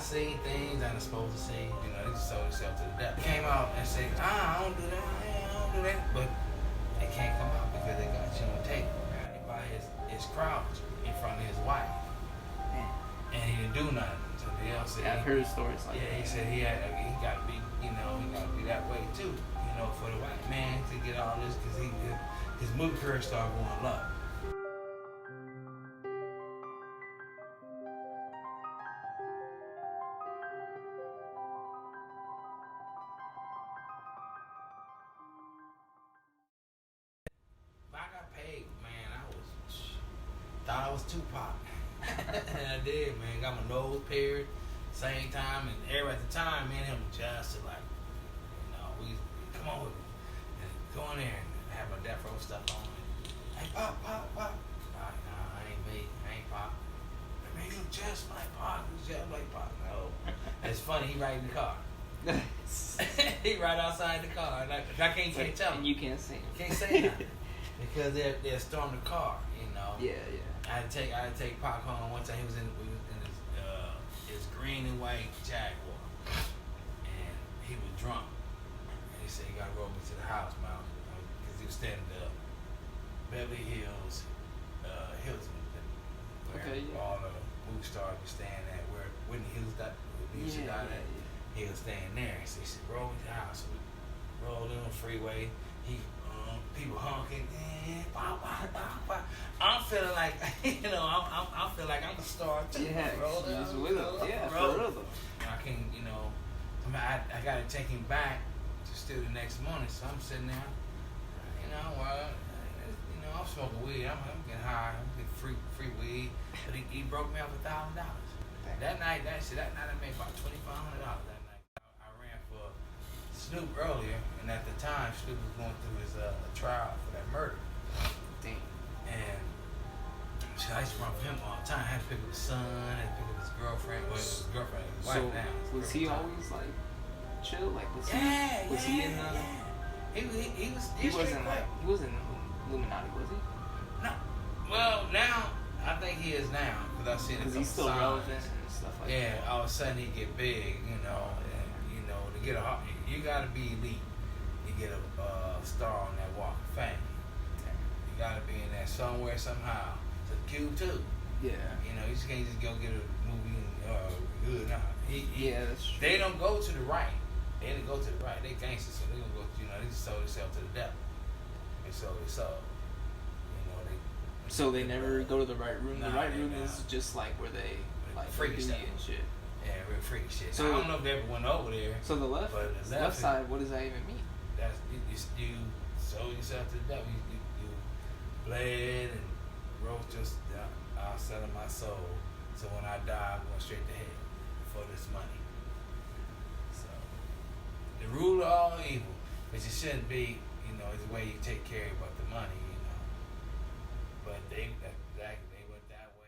seen things I ain't supposed to see. You know, they just sold themselves to the devil. Came out and said, I don't do that. I don't do that. But they can't come out because they got you on tape. By his crouch in front of his wife. And he didn't do nothing. So they'll say, I've heard stories like that. He said he got to be, he got to be that way too. For the white man to get all this, because his movie career started going low. I got paid, man. Thought I was Tupac. And I did, man. Got my nose pierced, same time, and everybody at the time, me and him just like, we come on with me. And go in there and have my death row stuff on. And, hey, Pop. Nah, I ain't me. I ain't Pop. Man, you just like Pop. You just like Pop. No. It's funny, he right in the car. He right outside the car. And I can't tell him. And you can't say him. Can't say nothing. Because they're storming the car, Yeah. I had to take Pop home one time. He was in his green and white Jaguar, and he was drunk. And he said he got to roll me to the house, man, because he was staying at the Beverly Hills Hilton, where all the movie stars were staying at, where Whitney Houston died at. He was staying there. So he said, roll me to the house. So we rolled in on the freeway. People honking, pop. I'm feeling like, I feel like I'm a star too. Yeah, roll just up, with him. Yeah, roll. for real though. And I can, I got to take him back to still the next morning. So I'm sitting there, I'm smoking weed. I'm getting high. I'm getting free weed. But he broke me off $1,000. That night I made about $2,500 that night. I ran for Snoop earlier, and at the time Snoop was going through his trial for that murder. Damn. And so I used to run for him all the time. I had to pick up his son, I had to pick up his girlfriend. Well, his girlfriend, his wife now. Was he always like chill? Like was he in the? Yeah. He wasn't Illuminati, was he? No. Well, now I think he is now because I've seen it. Because he's still relevant and stuff like that. Yeah, all of a sudden he get big, and to get you gotta be elite. You get a star on that Walk of Fame. You gotta be in there somewhere somehow. So Cube too. Yeah. You just can't just go get a movie and good. Nah. Yeah, that's true. They don't go to the right. They didn't go to the right. They gangsters, so they gonna go. They just sold themselves to the devil. And so they sold. So they never go to the right room. The right room is just like where they like freaky stuff and shit. Yeah, real freaky shit. So I don't know if they ever went over there. So the left side, what does that even mean? That's you sold yourself to the devil. You bled and wrote just I'll sell my soul. So when I die, I'm going straight to hell for this money. So the rule of all evil, which it shouldn't be, is the way you take care about the money, But they went that way.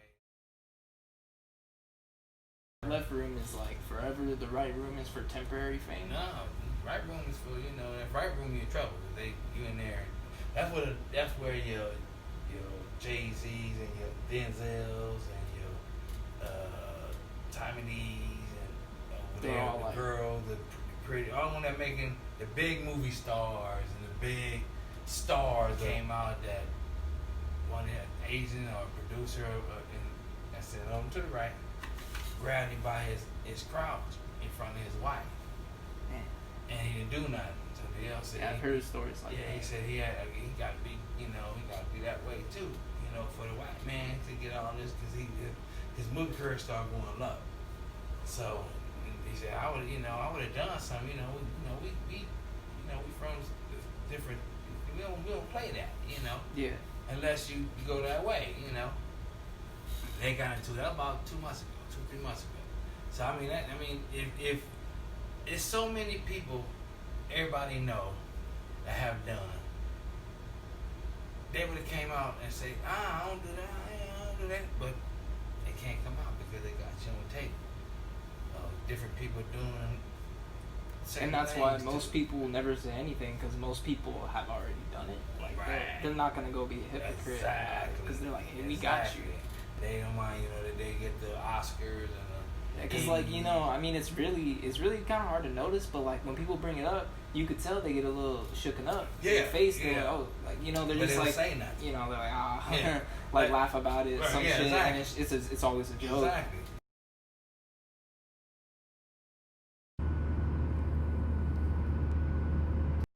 Left room is like forever. The right room is for temporary fame. No, right room is for that right room you're in trouble. You in there. That's where your Jay-Z's and your Denzels and your Tommy D's and they're all like girl, the pretty, all the one that making the big movie stars and the big stars came out that. One agent or producer, and I said, over to the right, grabbed him by his crouch in front of his wife. And he didn't do nothing. So they'll say, I've heard stories like that. Yeah, he said he got to be, he got to be that way too, for the white man to get all this, because his movie career started going low. So he said, I would have done something, we from different, we don't play that, Yeah. Unless you go that way, They got into that about 2 months ago, 2-3 months ago. So if it's so many people, everybody know that have done, they would have came out and say, I don't do that, I don't do that, but they can't come out because they got you on tape. Different people doing. And that's why most people will never say anything, because most people have already done it. Like they're not gonna go be a hypocrite because they're like, hey, we got you. They don't mind, that they get the Oscars and Because like, you know, I mean, it's really kind of hard to notice, but like when people bring it up, you could tell they get a little shooken up. Yeah. Their face, they're like, oh, like, you know, they're But just they like, saying that. You know, they're like, Yeah. like laugh about it, Right, some yeah, shit, exactly. and it's always a joke. Exactly.